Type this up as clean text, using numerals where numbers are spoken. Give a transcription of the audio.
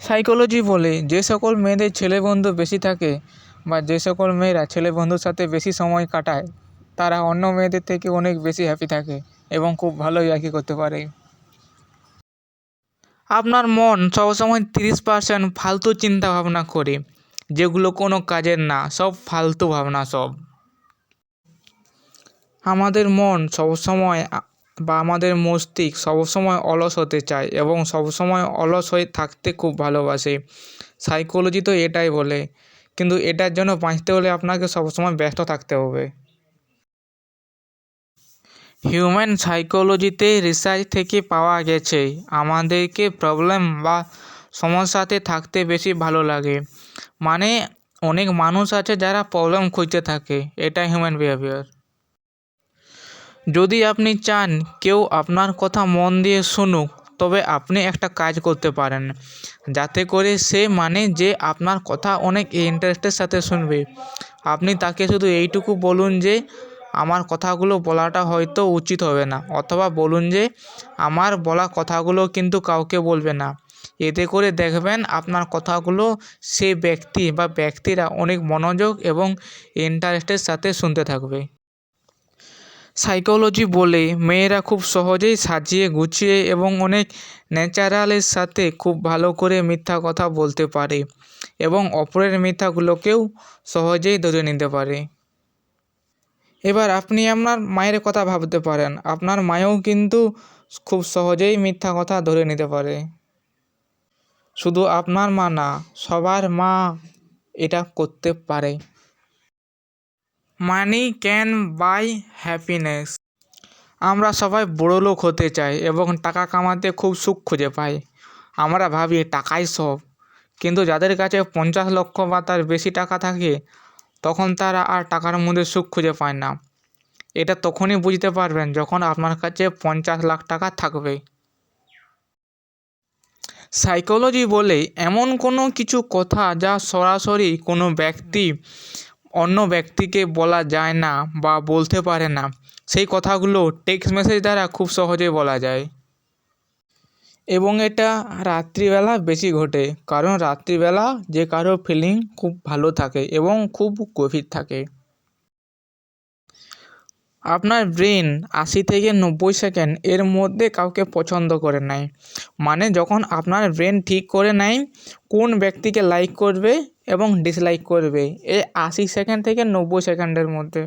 Psychology বলে যে সকল মেয়েদের ছেলে বন্ধু বেশি থাকে বা যে সকল মেয়েরা ছেলে বন্ধুর সাথে বেশি সময় কাটায় তারা অন্য মেয়েদের থেকে অনেক বেশি হ্যাপি থাকে এবং খুব ভালো ইয়ার্কি করতে পারে। আপনার মন সবসময় 30% ফালতু চিন্তা ভাবনা করে, যেগুলো কোনো কাজের না, সব ফালতু ভাবনা সব। আমাদের মন সবসময় বা আমাদের মস্তিষ্ক সবসময় অলস হতে চায় এবং সবসময় অলস হয়ে থাকতে খুব ভালোবাসে। সাইকোলজি তো এটাই বলে, কিন্তু এটার জন্য বাঁচতে হলে আপনাকে সবসময় ব্যস্ত থাকতে হবে। হিউম্যান সাইকোলজিতে রিসার্চ থেকে পাওয়া গেছে আমাদেরকে প্রবলেম বা সমস্যাতে থাকতে বেশি ভালো লাগে। মানে অনেক মানুষ আছে যারা প্রবলেম খুঁজতে থাকে, এটা হিউম্যান বিহেভিয়ার। যদি আপনি চান কেউ আপনার কথা মন দিয়ে শুনুক, তবে আপনি একটা কাজ করতে পারেন যাতে করে সে যে আপনার কথা অনেক ইন্টারেস্টের সাথে শুনবে। আপনি তাকে শুধু এইটুকু বলুন যে আমার কথাগুলো বলাটা হয়তো উচিত হবে না, অথবা বলুন যে আমার বলা কথাগুলো কিন্তু কাউকে বলবে না। এতে করে দেখবেন আপনার কথাগুলো সে ব্যক্তি বা ব্যক্তিরা অনেক মনোযোগ এবং ইন্টারেস্টের সাথে শুনতে থাকবে। সাইকোলজি বলে মেয়েরা খুব সহজেই সাজিয়ে গুছিয়ে এবং অনেক ন্যাচারালের সাথে খুব ভালো করে মিথ্যা কথা বলতে পারে এবং অপরের মিথ্যাগুলোকেও সহজেই ধরে নিতে পারে। এবার আপনি আপনার মায়ের কথা ভাবতে পারেন, আপনার মায়েও কিন্তু খুব সহজেই মিথ্যা কথা ধরে নিতে পারে। শুধু আপনার মা না, সবার মা এটা করতে পারে। Money can buy happiness. আমরা সবাই বড়লোক হতে চাই এবং টাকা কামাতে খুব সুখ খুঁজে পাই। আমরা ভাবি টাকাই সব, কিন্তু যাদের কাছে 50 লক্ষ বা তার বেশি টাকা থাকে তখন তারা আর টাকার মধ্যে সুখ খুঁজে পায় না। এটা তখনই বুঝতে পারবেন যখন আপনার কাছে 50 লাখ টাকা থাকবে। সাইকোলজি বলে এমন কোনো কিছু কথা যা সরাসরি কোনো ব্যক্তি অন্য ব্যক্তিকে বলা যায় না বা বলতে পারে না, সেই কথাগুলো টেক্সট মেসেজ দ্বারা খুব সহজেই বলা যায়। এবং এটা রাত্রিবেলা বেশি ঘটে, কারণ রাত্রিবেলা যে কারো ফিলিং খুব ভালো থাকে এবং খুব গভীর থাকে। আপনার ব্রেন 80 থেকে 90 সেকেন্ড এর মধ্যে কাউকে পছন্দ করে নেয়। যখন আপনার ব্রেন ঠিক করে নেয় কোন ব্যক্তিকে লাইক করবে এবং ডিসলাইক করবে, এই 80 সেকেন্ড থেকে 90 সেকেন্ডের মধ্যে।